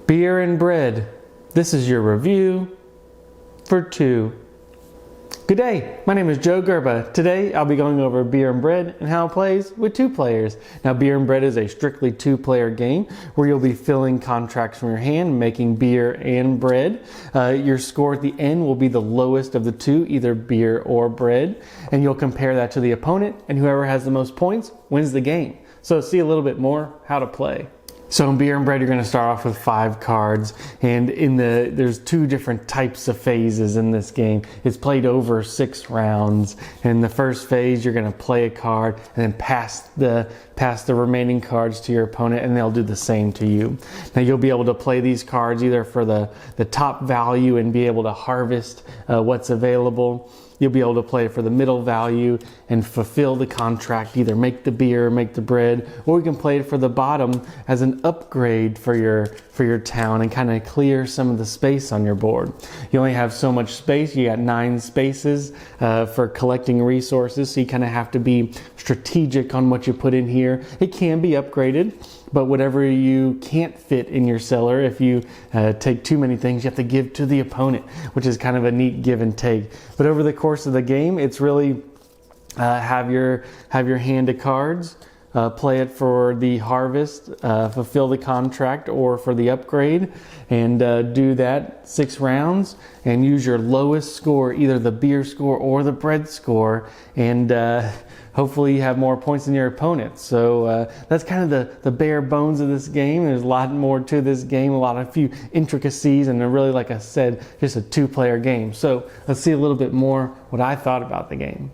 Beer and bread. This is your review for 2. Good day, my name is Joe Gerba. Today I'll be going over Beer and Bread and how it plays with 2 players. Now Beer and Bread is a strictly 2-player game where you'll be filling contracts from your hand, making beer and bread. Your score at the end will be the lowest of the 2, either beer or bread, and you'll compare that to the opponent, and whoever has the most points wins the game. So see a little bit more how to play. So in Beer and Bread, you're going to start off with 5 cards, and there's 2 different types of phases in this game. It's played over 6 rounds. In the first phase, you're going to play a card and then pass the remaining cards to your opponent, and they'll do the same to you. Now you'll be able to play these cards either for the top value and be able to harvest what's available. You'll be able to play for the middle value and fulfill the contract, either make the beer or make the bread, or you can play it for the bottom as an upgrade for your town and kind of clear some of the space on your board. You only have so much space. You got 9 spaces for collecting resources, so you kind of have to be strategic on what you put in here. It can be upgraded, but whatever you can't fit in your cellar, if you take too many things, you have to give to the opponent, which is kind of a neat give and take. But over the course of the game, it's really have your hand of cards, play it for the harvest, fulfill the contract, or for the upgrade, and do that 6 rounds, and use your lowest score, either the beer score or the bread score, and hopefully you have more points than your opponent. So that's kind of the bare bones of this game. There's a lot more to this game, a few intricacies, and really, like I said, just a 2-player game. So let's see a little bit more what I thought about the game.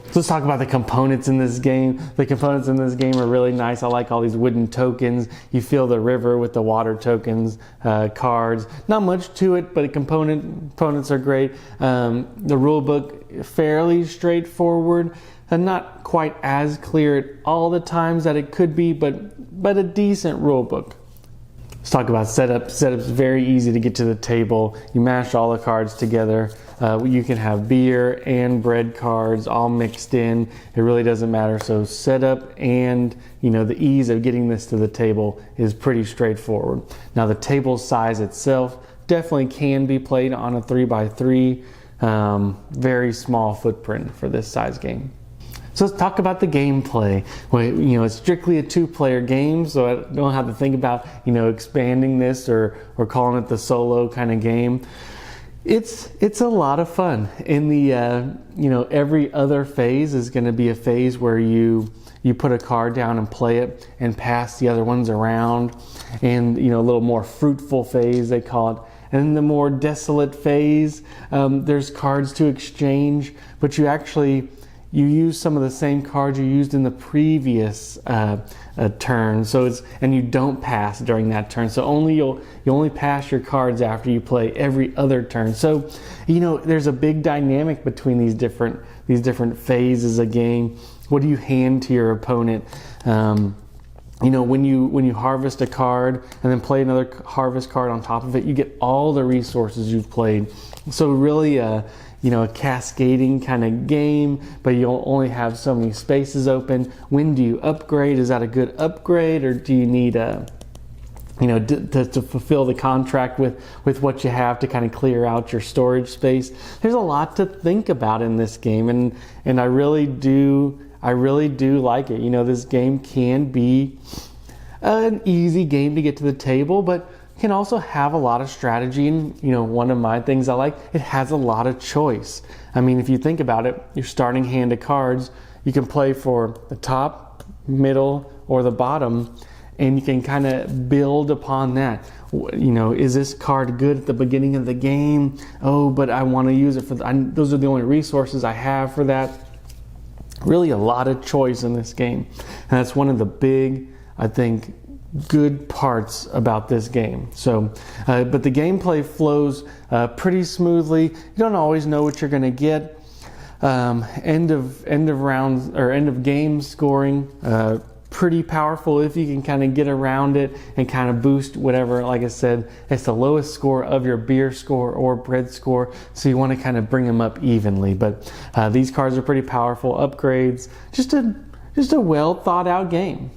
So let's talk about the components in this game. The components in this game are really nice. I like all these wooden tokens. You fill the river with the water tokens, cards. Not much to it, but the components are great. The rule book, fairly straightforward. And not quite as clear at all the times that it could be, but a decent rule book. Let's talk about setup. Setup's very easy to get to the table. You mash all the cards together. You can have beer and bread cards all mixed in. It really doesn't matter. So setup and the ease of getting this to the table is pretty straightforward. Now the table size itself definitely can be played on a 3x3. Very small footprint for this size game. So let's talk about the gameplay. Well, it's strictly a 2-player game, so I don't have to think about, expanding this or calling it the solo kind of game. It's a lot of fun. In the, every other phase is going to be a phase where you put a card down and play it and pass the other ones around, and, a little more fruitful phase, they call it. And in the more desolate phase, there's cards to exchange, but you use some of the same cards you used in the previous turn. And you don't pass during that turn. So you only pass your cards after you play every other turn. So there's a big dynamic between these different phases of game. What do you hand to your opponent? When you harvest a card and then play another harvest card on top of it, you get all the resources you've played. So really a cascading kind of game, but you'll only have so many spaces open. When do you upgrade? Is that a good upgrade, or do you need to fulfill the contract with what you have to kind of clear out your storage space? There's a lot to think about in this game, and I really do like it. This game can be an easy game to get to the table, but can also have a lot of strategy. And one of my things I like, it has a lot of choice. I mean, if you think about it, your starting hand of cards, you can play for the top, middle, or the bottom, and you can kind of build upon that. Is this card good at the beginning of the game? Oh, but I want to use it for those are the only resources I have for that. Really a lot of choice in this game, and that's one of the big, I think, good parts about this game. So, but the gameplay flows pretty smoothly. You don't always know what you're going to get. End of rounds or end of game scoring, pretty powerful if you can kind of get around it and kind of boost whatever. Like I said, it's the lowest score of your beer score or bread score, so you want to kind of bring them up evenly. But these cards are pretty powerful upgrades. Just a well thought out game.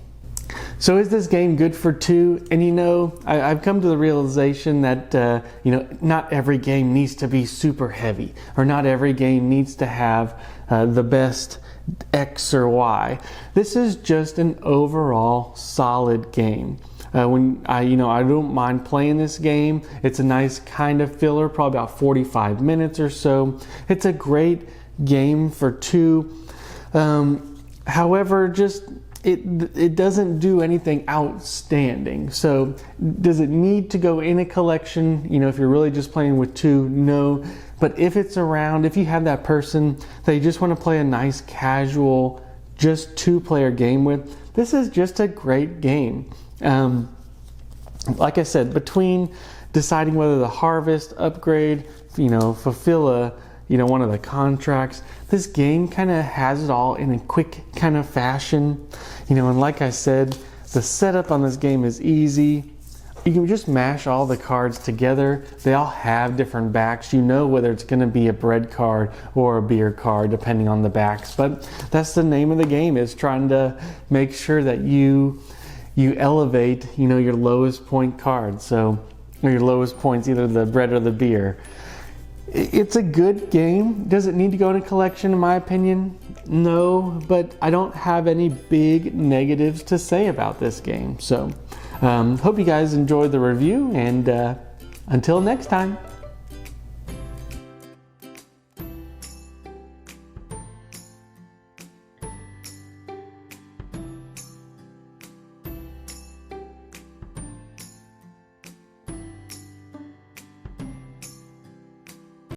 So is this game good for two? And you know, I've come to the realization that you know, not every game needs to be super heavy, or not every game needs to have the best X or Y. This is just an overall solid game. When I don't mind playing this game. It's a nice kind of filler, probably about 45 minutes or so. It's a great game for two. However, just it doesn't do anything outstanding. So does it need to go in a collection? You know, if you're really just playing with two, no. But if it's around, if you have that person that you just want to play a nice casual, just two-player game with, this is just a great game. Like I said, between deciding whether to harvest, upgrade, you know, fulfill one of the contracts, this game kind of has it all in a quick kind of fashion. You know, and like I said, the setup on this game is easy. You can just mash all the cards together. They all have different backs. You know whether it's going to be a bread card or a beer card, depending on the backs. But that's the name of the game, is trying to make sure that you elevate, you know, your lowest point card. So, or your lowest points, either the bread or the beer. It's a good game. Does it need to go in a collection, in my opinion? No, but I don't have any big negatives to say about this game. So, hope you guys enjoyed the review, and until next time.